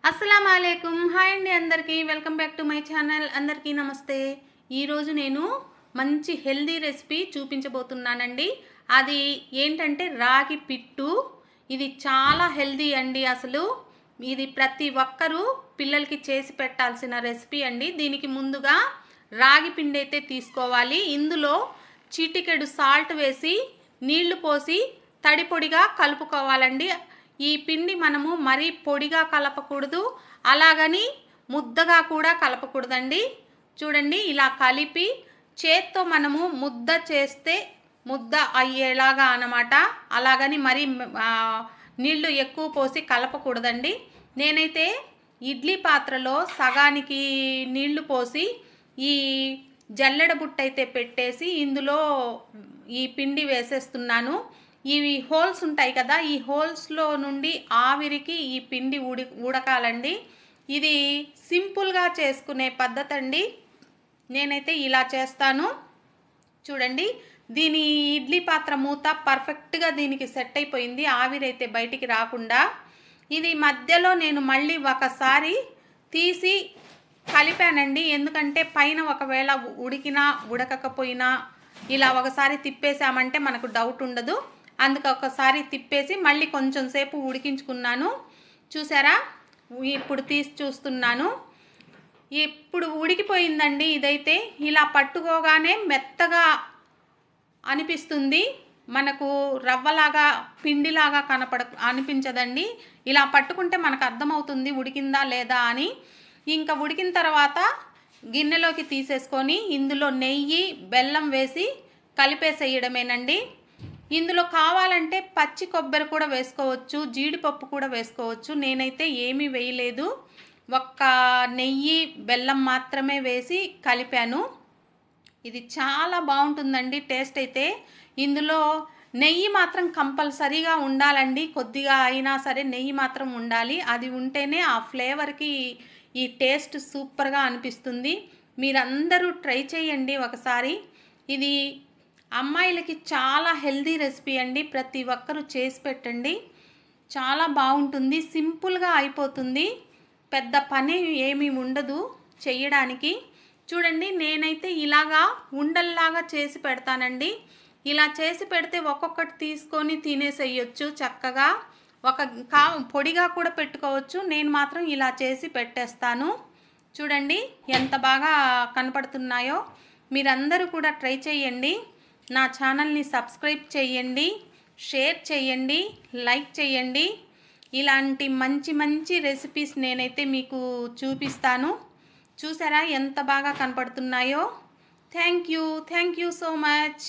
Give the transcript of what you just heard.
అస్సలాముఅలైకుం hi అండి అందరికీ welcome back to my channel అందరికీ నమస్తే। ఈరోజు నేను మంచి హెల్దీ రెసిపీ చూపించబోతున్నానండి। అది ఏంటంటే రాగి పిట్టు। ఇది చాలా హెల్దీ అండి। అసలు ఇది ప్రతి ఒక్కరూ పిల్లలకి చేసి పెట్టాల్సిన రెసిపీ అండి। దీనికి ముందుగా రాగి పిండి అయితే తీసుకోవాలి। ఇందులో చిటికెడు సాల్ట్ వేసి నీళ్లు పోసి తడి పొడిగా కలుపుకోవాలండి। ఈ పిండి మనము మరీ పొడిగా కలపకూడదు, అలాగని ముద్దగా కూడా కలపకూడదండి। చూడండి ఇలా కలిపి చేత్తో మనము ముద్ద చేస్తే ముద్ద అయ్యేలాగా అన్నమాట। అలాగని మరీ నీళ్లు ఎక్కువ పోసి కలపకూడదండి। నేనైతే ఇడ్లీ పాత్రలో సగానికి నీళ్లు పోసి ఈ జల్లెడ బుట్ట అయితే పెట్టేసి ఇందులో ఈ పిండి వేసేస్తున్నాను। ఇవి హోల్స్ ఉంటాయి కదా, ఈ హోల్స్లో నుండి ఆవిరికి ఈ పిండి ఉడకాలండి। ఇది సింపుల్గా చేసుకునే పద్ధతి అండి। నేనైతే ఇలా చేస్తాను। చూడండి దీని ఇడ్లీ పాత్ర మూత పర్ఫెక్ట్గా దీనికి సెట్ అయిపోయింది, ఆవిరైతే బయటికి రాకుండా। ఇది మధ్యలో నేను మళ్ళీ ఒకసారి తీసి కలిపానండి, ఎందుకంటే పైన ఒకవేళ ఉడికినా ఉడకకపోయినా ఇలా ఒకసారి తిప్పేసామంటే మనకు డౌట్ ఉండదు। అందుకు ఒకసారి తిప్పేసి మళ్ళీ కొంచెం సేపు ఉడికించుకున్నాను। చూసారా, ఇప్పుడు తీసి చూస్తున్నాను, ఇప్పుడు ఉడికిపోయిందండి। ఇదైతే ఇలా పట్టుకోగానే మెత్తగా అనిపిస్తుంది, మనకు రవ్వలాగా పిండిలాగా అనిపించదండి। ఇలా పట్టుకుంటే మనకు అర్థమవుతుంది ఉడికిందా లేదా అని। ఇంకా ఉడికిన తర్వాత గిన్నెలోకి తీసేసుకొని ఇందులో నెయ్యి బెల్లం వేసి కలిపేసేయడమేనండి। ఇందులో కావాలంటే పచ్చి కొబ్బరి కూడా వేసుకోవచ్చు, జీడిపప్పు కూడా వేసుకోవచ్చు। నేనైతే ఏమీ వేయలేదు, ఒక్క నెయ్యి బెల్లం మాత్రమే వేసి కలిపాను। ఇది చాలా బాగుంటుందండి టేస్ట్ అయితే। ఇందులో నెయ్యి మాత్రం కంపల్సరీగా ఉండాలండి, కొద్దిగా అయినా సరే నెయ్యి మాత్రం ఉండాలి। అది ఉంటేనే ఆ ఫ్లేవర్కి ఈ టేస్ట్ సూపర్గా అనిపిస్తుంది। మీరందరూ ట్రై చేయండి ఒకసారి। ఇది అమ్మాయిలకి చాలా హెల్దీ రెసిపీ అండి, ప్రతి ఒక్కరూ చేసి పెట్టండి, చాలా బాగుంటుంది, సింపుల్గా అయిపోతుంది, పెద్ద పని ఏమీ ఉండదు చెయ్యడానికి। చూడండి నేనైతే ఇలాగా ఉండల్లాగా చేసి పెడతానండి। ఇలా చేసి పెడితే ఒక్కొక్కటి తీసుకొని తినేసేయచ్చు చక్కగా, పొడిగా కూడా పెట్టుకోవచ్చు। నేను మాత్రం ఇలా చేసి పెట్టేస్తాను। చూడండి ఎంత బాగా కనపడుతున్నాయో, మీరందరూ కూడా ట్రై చేయండి। నా ఛానల్ని సబ్స్క్రైబ్ చేయండి, షేర్ చేయండి, లైక్ చేయండి। ఇలాంటి మంచి మంచి రెసిపీస్ నేనైతే మీకు చూపిస్తాను। చూసారా ఎంత బాగా కనపడుతున్నాయో। Thank you so much.